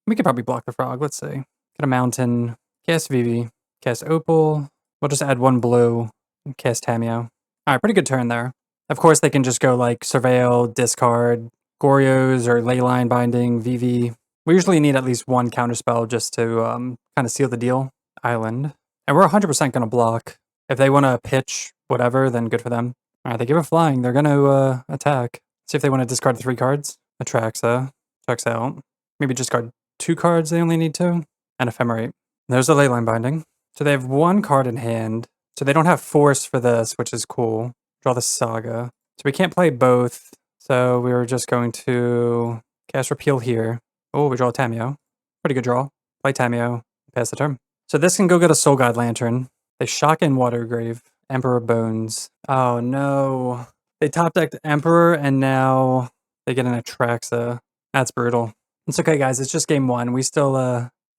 we could probably block the frog. Let's see. Get a mountain. Cast Vivi. Cast Opal. We'll just add 1 blue. And cast Tameo. Alright, pretty good turn there. Of course, they can just go like Surveil, discard, Goryo's or Leyline Binding, Vivi. We usually need at least 1 counterspell just to kind of seal the deal. Island. And we're 100% going to block. If they want to pitch whatever, then good for them. Alright, they give a flying. They're going to attack. See if they want to discard 3 cards. Atraxa. Checks out. Maybe discard 2 cards they only need to. And Ephemerate. There's a Leyline Binding. So they have 1 card in hand. So they don't have Force for this, which is cool. Draw the Saga. So we can't play both. So we were just going to cast Repeal here. Oh, we draw a Tameo. Pretty good draw. Play Tameo. Pass the turn. So this can go get a Soul Guide Lantern. They shock in Watergrave. Emperor Bones. Oh no. They top decked Emperor and now they get an Atraxa. That's brutal. It's okay guys, it's just game 1. We still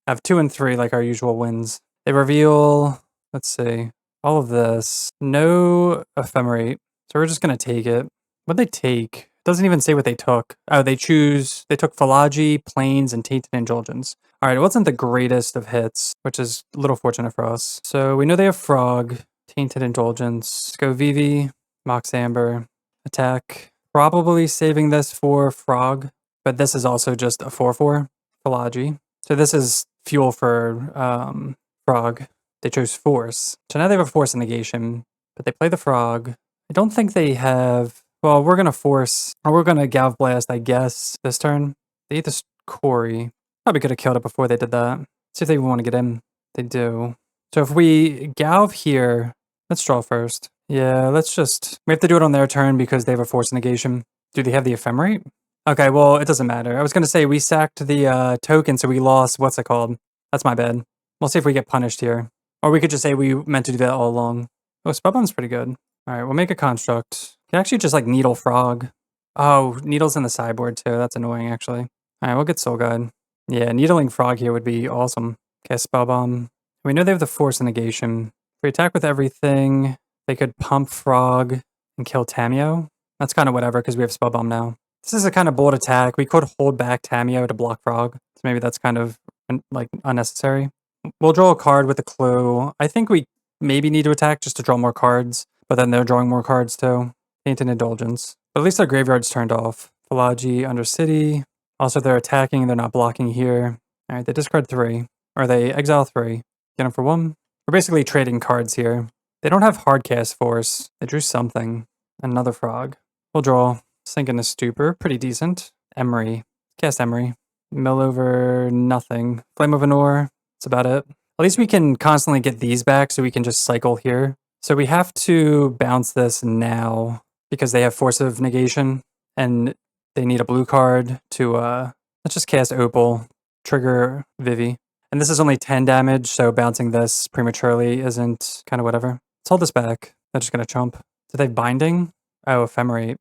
have 2 and 3 like our usual wins. They reveal, let's see, all of this. No Ephemerate. So we're just gonna take it. What'd they take? Doesn't even say what they took. Oh, they took Philology, Plains, and Tainted Indulgence. Alright, it wasn't the greatest of hits, which is a little fortunate for us. So we know they have Frog, Tainted Indulgence. Let's go Vivi, Mox Amber, attack. Probably saving this for Frog, but this is also just a 4/4, Philology. So this is fuel for Frog. They chose Force. So now they have a Force negation, but they play the Frog. I don't think they have... Well, we're going to Force, or we're going to Galv Blast, I guess, this turn. They eat this Cori. Probably could have killed it before they did that. See if they want to get in. They do. So if we Galv here, let's draw first. Yeah, let's just... We have to do it on their turn because they have a Force negation. Do they have the Ephemerate? Okay, well, it doesn't matter. I was going to say we sacked the token, so we lost... What's it called? That's my bad. We'll see if we get punished here. Or we could just say we meant to do that all along. Oh, Spellbomb's pretty good. Alright, we'll make a construct. You can actually just like Needle Frog. Oh, Needle's in the sideboard too. That's annoying actually. Alright, we'll get Soul Guide. Yeah, Needling Frog here would be awesome. Cast Spellbomb. We know they have the Force negation. If we attack with everything, they could pump Frog and kill Tameo. That's kind of whatever because we have Spellbomb now. This is a kind of bold attack. We could hold back Tameo to block Frog. So maybe that's kind of like unnecessary. We'll draw a card with a clue. I think we maybe need to attack just to draw more cards, but then they're drawing more cards too. Tainted Indulgence. But at least our graveyard's turned off. Philology, Undercity. Also, they're attacking, they're not blocking here. All right, they discard 3. Or they exile 3. Get them for 1. We're basically trading cards here. They don't have Hardcast Force. They drew something. Another frog. We'll draw. Sink in a Stupor. Pretty decent. Emery. Cast Emery. Mill over nothing. Flame of Anor. That's about it. At least we can constantly get these back so we can just cycle here. So we have to bounce this now because they have Force of Negation and they need a blue card to, let's just cast Opal, trigger Vivi. And this is only 10 damage, so bouncing this prematurely isn't kind of whatever. Let's hold this back. They're just going to chump. Do they have Binding? Oh, Ephemerate.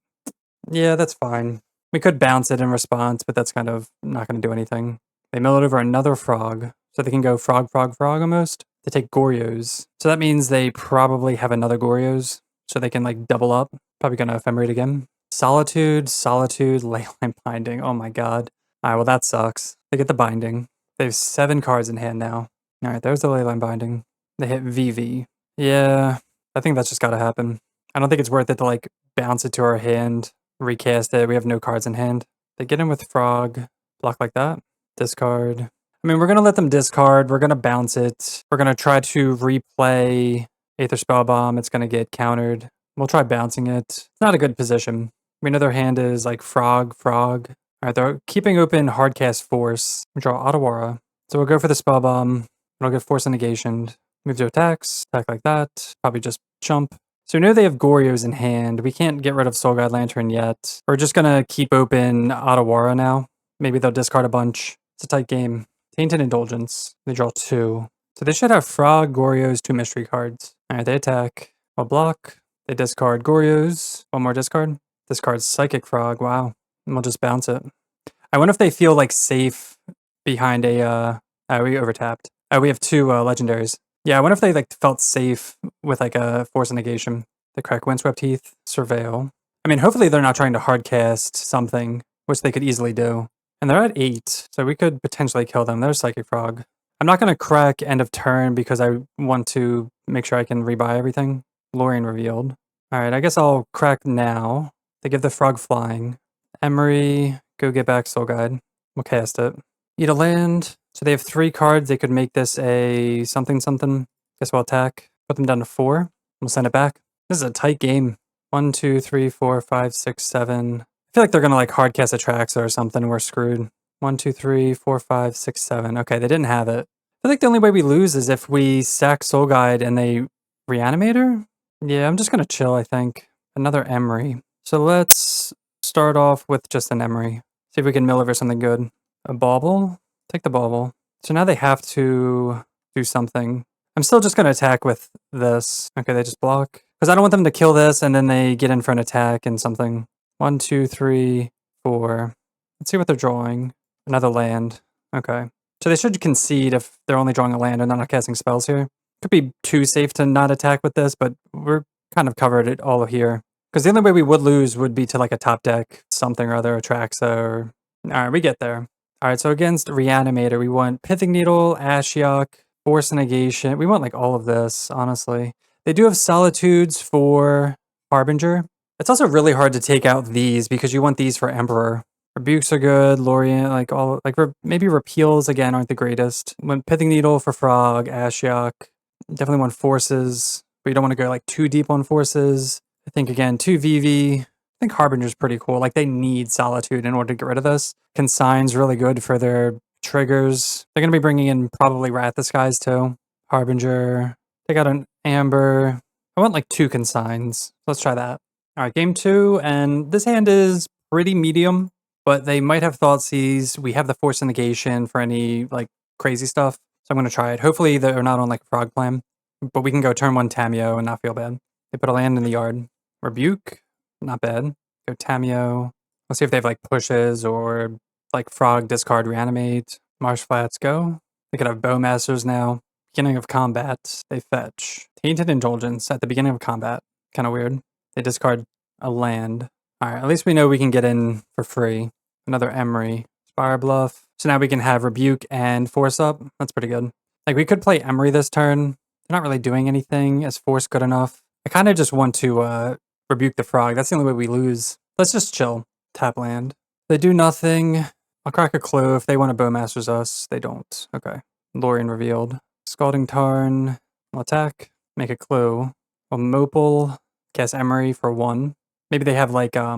Yeah, that's fine. We could bounce it in response, but that's kind of not going to do anything. They mill it over another frog, so they can go frog, frog, frog almost. They take Gorios. So that means they probably have another Gorios, so they can like double up. Probably going to Ephemerate again. Solitude, Solitude, Leyline Binding. Oh my god. Alright, well that sucks. They get the Binding. They have 7 cards in hand now. Alright, there's the Leyline Binding. They hit Vivi. Yeah, I think that's just gotta happen. I don't think it's worth it to like bounce it to our hand, recast it. We have no cards in hand. They get in with Frog, block like that. Discard. I mean, we're gonna let them discard. We're gonna bounce it. We're gonna try to replay Aether Spellbomb. It's gonna get countered. We'll try bouncing it. It's not a good position. We know their hand is like Frog, Frog. Alright, they're keeping open Hardcast Force. We draw Ottawara. So we'll go for the Spellbomb. It'll get Force and Negation. Move to attacks. Attack like that. Probably just chump. So we know they have Gorios in hand. We can't get rid of Soul Guide Lantern yet. We're just gonna keep open Ottawara now. Maybe they'll discard a bunch. It's a tight game. Tainted Indulgence. They draw 2. So they should have Frog, Gorios, 2 mystery cards. Alright, they attack. I'll block. They discard Gorios. 1 more discard. Discard Psychic Frog. Wow. And we'll just bounce it. I wonder if they feel like safe behind a we overtapped. We have 2 legendaries. Yeah, I wonder if they like felt safe with like a Force and Negation. They crack Windswept Heath, Surveil. I mean, hopefully they're not trying to hardcast something, which they could easily do. And they're at 8, so we could potentially kill them. There's Psychic Frog. I'm not going to crack end of turn because I want to make sure I can rebuy everything. Lorien Revealed. Alright, I guess I'll crack now. They give the Frog Flying. Emery, go get back Soul Guide. We'll cast it. Eat a land. So they have 3 cards. They could make this a something something. Guess we'll attack. Put them down to 4. We'll send it back. This is a tight game. 1, 2, 3, 4, 5, 6, 7. I feel like they're gonna like hardcast Atraxa or something. We're screwed. 1, 2, 3, 4, 5, 6, 7. Okay, they didn't have it. I feel like the only way we lose is if we sack Soul Guide and they Reanimator? Yeah, I'm just gonna chill, I think. Another Emery. So let's start off with just an Emery. See if we can mill over something good. A Bauble? Take the Bauble. So now they have to do something. I'm still just gonna attack with this. Okay, they just block. Because I don't want them to kill this and then they get in for an attack and something. 1, 2, 3, 4. Let's see what they're drawing. Another land. Okay. So they should concede if they're only drawing a land and they're not casting spells here. Could be too safe to not attack with this, but we're kind of covered it all here. Because the only way we would lose would be to like a top deck something or other, Atraxa or... Alright, we get there. Alright, so against Reanimator, we want Pithing Needle, Ashiok, Force Negation. We want like all of this, honestly. They do have Solitudes for Harbinger. It's also really hard to take out these because you want these for Emperor. Rebukes are good, Lorien, like all, like maybe Repeals again aren't the greatest. Want Pithing Needle for Frog, Ashiok. Definitely want Forces, but you don't want to go like too deep on Forces. I think again, 2 Vivi. I think Harbinger's pretty cool. Like they need Solitude in order to get rid of this. Consign's really good for their triggers. They're going to be bringing in probably Wrath the Skies too. Harbinger. They got an Amber. I want like 2 Consigns. Let's try that. All right, game 2. And this hand is pretty medium, but they might have Thoughtseize. We have the Force of Negation for any like crazy stuff. So I'm going to try it. Hopefully they're not on like a Frog Plan, but we can go turn 1 Tameo and not feel bad. They put a land in the yard. Rebuke. Not bad. Go Tameo. Let's see if they have like pushes or like Frog, discard, reanimate. Marsh Flats, go. They could have Bowmasters now. Beginning of combat, they fetch. Tainted Indulgence at the beginning of combat. Kind of weird. They discard a land. Alright, at least we know we can get in for free. Another Emery. Spire Bluff. So now we can have Rebuke and Force up. That's pretty good. Like we could play Emery this turn. They're not really doing anything. Is Force good enough? I kind of just want to Rebuke the Frog. That's the only way we lose. Let's just chill. Tap land. They do nothing. I'll crack a clue if they want to Bowmasters us. They don't. Okay. Lorien Revealed. Scalding Tarn. I'll attack. Make a clue. Opal, cast Emery for 1. Maybe they have like, I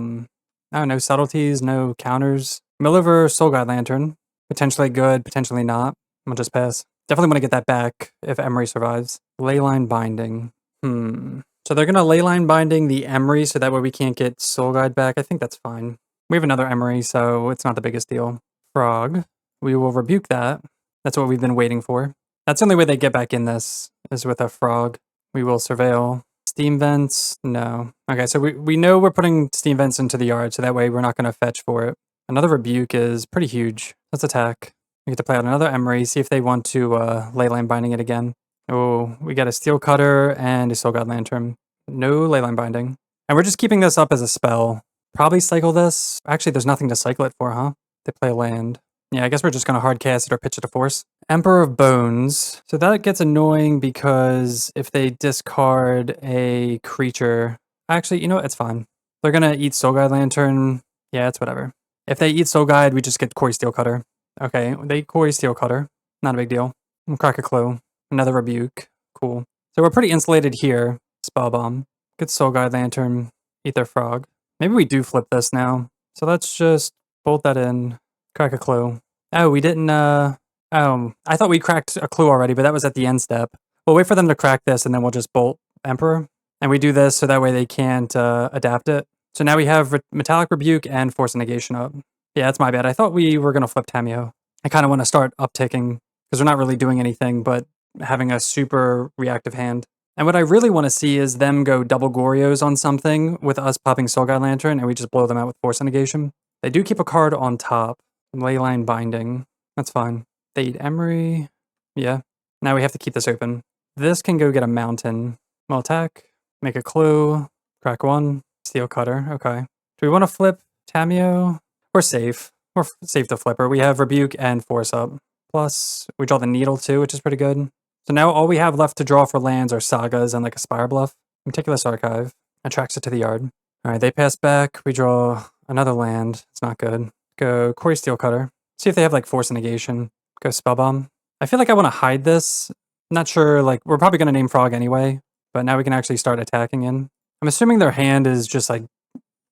don't know, subtleties, no counters. Mill over Soul Guide Lantern. Potentially good, potentially not. We'll just pass. Definitely want to get that back if Emery survives. Leyline Binding. So they're going to Leyline Binding the Emery so that way we can't get Soul Guide back. I think that's fine. We have another Emery, so it's not the biggest deal. Frog. We will rebuke that. That's what we've been waiting for. That's the only way they get back in this, is with a Frog. We will Surveil. Steam Vents? No. Okay, so we know we're putting Steam Vents into the yard, so that way we're not going to fetch for it. Another Rebuke is pretty huge. Let's attack. We get to play out another Emery, see if they want to Leyline Binding it again. Oh, we got a Steel Cutter and a Soul God Lantern. No Leyline Binding. And we're just keeping this up as a spell. Probably cycle this. Actually, there's nothing to cycle it for, huh? They play a land. Yeah, I guess we're just going to hard cast it or pitch it to force. Emperor of Bones. So that gets annoying because if they discard a creature... Actually, you know what? It's fine. They're going to eat Soul Guide Lantern. Yeah, it's whatever. If they eat Soul Guide, we just get Cori-Steel Cutter. Okay, they eat Cori-Steel Cutter. Not a big deal. We'll crack a clue. Another Rebuke. Cool. So we're pretty insulated here. Spell Bomb. Get Soul Guide Lantern. Eat their Frog. Maybe we do flip this now. So let's just bolt that in. Crack a clue. Oh, we didn't, I thought we cracked a clue already, but that was at the end step. We'll wait for them to crack this, and then we'll just bolt Emperor. And we do this so that way they can't adapt it. So now we have Metallic Rebuke and Force Negation up. Yeah, that's my bad. I thought we were going to flip Tamiyo. I kind of want to start upticking, because we're not really doing anything but having a super reactive hand. And what I really want to see is them go double Gorios on something with us popping Soul Guide Lantern, and we just blow them out with Force Negation. They do keep a card on top. Leyline Binding. That's fine. They eat Emery. Yeah. Now we have to keep this open. This can go get a Mountain. We'll attack. Make a clue. Crack 1. Steel Cutter. Okay. Do we want to flip Tamiyo? We're safe. We're safe to flip her. We have Rebuke and Force up. Plus, we draw the Needle too, which is pretty good. So now all we have left to draw for lands are Sagas and like a Spire Bluff. Meticulous Archive. Attracts it to the yard. Alright, they pass back. We draw another land. It's not good. Go Cori-Steel Cutter. See if they have like Force Negation. Go Spell Bomb. I feel like I want to hide this. Not sure, like, we're probably going to name Frog anyway, but now we can actually start attacking in. I'm assuming their hand is just like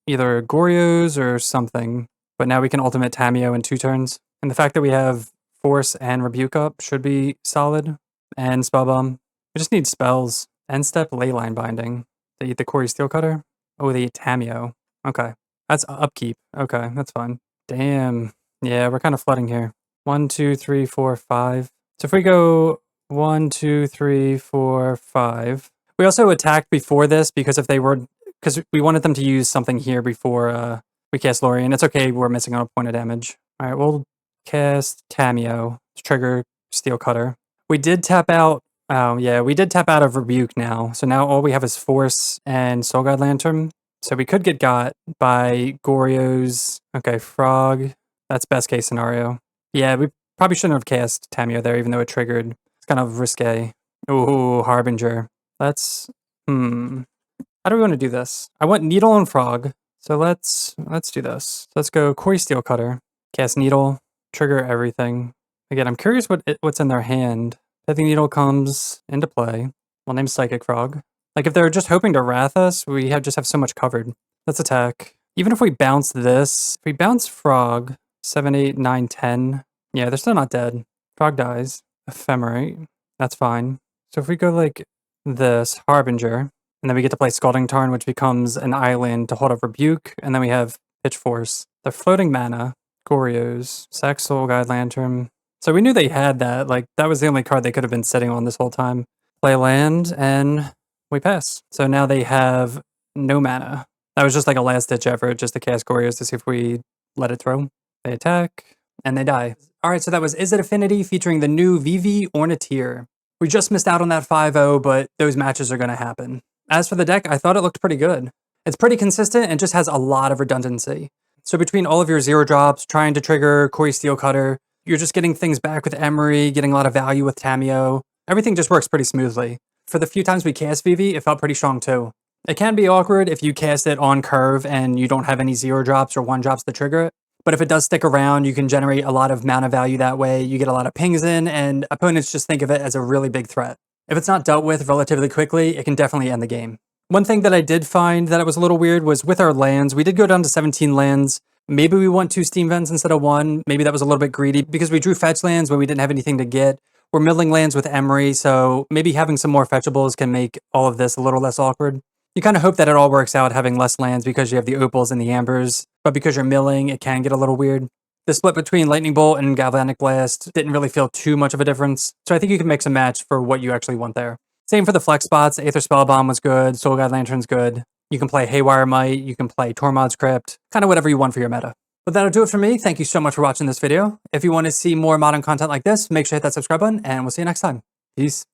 either Gorios or something, but now we can ultimate Tamiyo in 2 turns. And the fact that we have Force and Rebuke up should be solid. And Spell Bomb. We just need spells. End step Leyline Binding. They eat the Cori-Steel Cutter. Oh, they eat Tamiyo. Okay. That's upkeep. Okay, that's fine. Damn. Yeah, we're kind of flooding here. 1, 2, 3, 4, 5. So if we go 1, 2, 3, 4, 5. We also attacked before this because because we wanted them to use something here before we cast Lorien. It's okay, we're missing on a point of damage. All right, we'll cast Tamiyo. Trigger Steel Cutter. We did tap out. Oh yeah, we did tap out of Rebuke now. So now all we have is Force and Soul Guide Lantern. So we could get got by Gorios. Okay, Frog. That's best case scenario. Yeah, we probably shouldn't have cast Tamiyo there, even though it triggered. It's kind of risque. Ooh, Harbinger. Let's... How do we want to do this? I want Needle and Frog. So let's do this. Let's go Cori-Steel Cutter. Cast Needle. Trigger everything. Again, I'm curious what's in their hand. I think Needle comes into play. We'll name Psychic Frog. Like, if they're just hoping to Wrath us, we just have so much covered. Let's attack. Even if we bounce this, if we bounce Frog, 7, 8, 9, 10, yeah, they're still not dead. Frog dies. Ephemerate. That's fine. So if we go like this, Harbinger, and then we get to play Scalding Tarn, which becomes an island to hold up Rebuke, and then we have Pitch Force. They're floating mana. Gorios. Sack Soul Guide Lantern. So we knew they had that. Like, that was the only card they could have been sitting on this whole time. Play land, and... we pass. So now they have no mana. That was just like a last-ditch effort just to cast Gorios to see if we let it through. They attack, and they die. Alright, so that was Izzet Affinity featuring the new Vivi Ornitier. We just missed out on that 5-0, but those matches are going to happen. As for the deck, I thought it looked pretty good. It's pretty consistent and just has a lot of redundancy. So between all of your 0 drops, trying to trigger Cori-Steel Cutter, you're just getting things back with Emery, getting a lot of value with Tamiyo. Everything just works pretty smoothly. For the few times we cast Vivi, it felt pretty strong too. It can be awkward if you cast it on curve and you don't have any 0 drops or 1 drops to trigger it. But if it does stick around, you can generate a lot of mana value that way. You get a lot of pings in, and opponents just think of it as a really big threat. If it's not dealt with relatively quickly, it can definitely end the game. One thing that I did find that it was a little weird was with our lands, we did go down to 17 lands. Maybe we want 2 steam vents instead of 1. Maybe that was a little bit greedy because we drew fetch lands when we didn't have anything to get. We're milling lands with Emery, so maybe having some more fetchables can make all of this a little less awkward. You kind of hope that it all works out having less lands because you have the Opals and the Ambers, but because you're milling, it can get a little weird. The split between Lightning Bolt and Galvanic Blast didn't really feel too much of a difference, so I think you can mix and match for what you actually want there. Same for the flex spots. Aether Spellbomb was good, Soul Guide Lantern's good. You can play Haywire Might, you can play Tormod's Crypt, kind of whatever you want for your meta. But that'll do it for me. Thank you so much for watching this video. If you want to see more modern content like this, make sure to hit that subscribe button, and we'll see you next time. Peace.